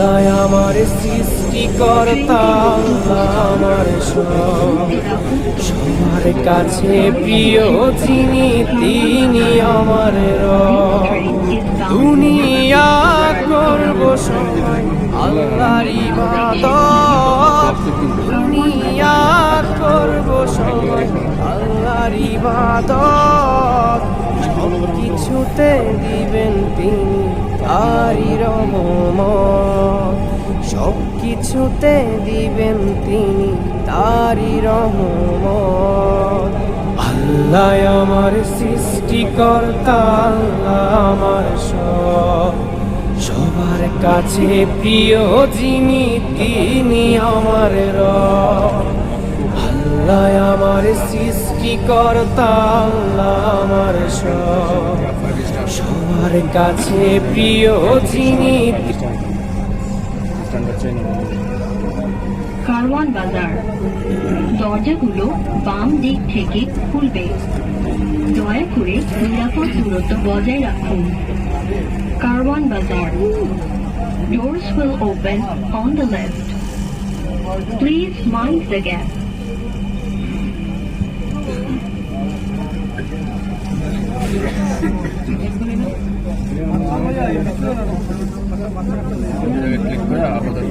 আল্লাহ আমার সৃষ্টিকর্তা, আল্লাহ আমার সবার কাছে প্রিয় যিনি, তিনি আমার রব। দুনিয়া করব সবাই আল্লাহর ইবাদত, দুনিয়া করব সবাই আল্লাহর ইবাদত। সব কিছুতে দিবেন তিনি তারই রহমত, সব কিছুতে দিবেন তিনি তারই রহমত। আল্লাহ আমার সৃষ্টিকর্তা, আল্লাহ আমার সবার কাছে প্রিয় যিনি, তিনি আমার রব। আল্লাহ আমার সৃষ্টিকর্তা, আল্লাহ আমার সবার কাছে প্রিয় যিনি। কারওয়ান বাজার, দরজাগুলো বাম দিক থেকে খুলবে। দয়া করে নিরাপদ দূরত্ব বজায় রাখুন। কারওয়ান বাজার, doors will open on the left. Please mind the gap. Click করে আপনাদের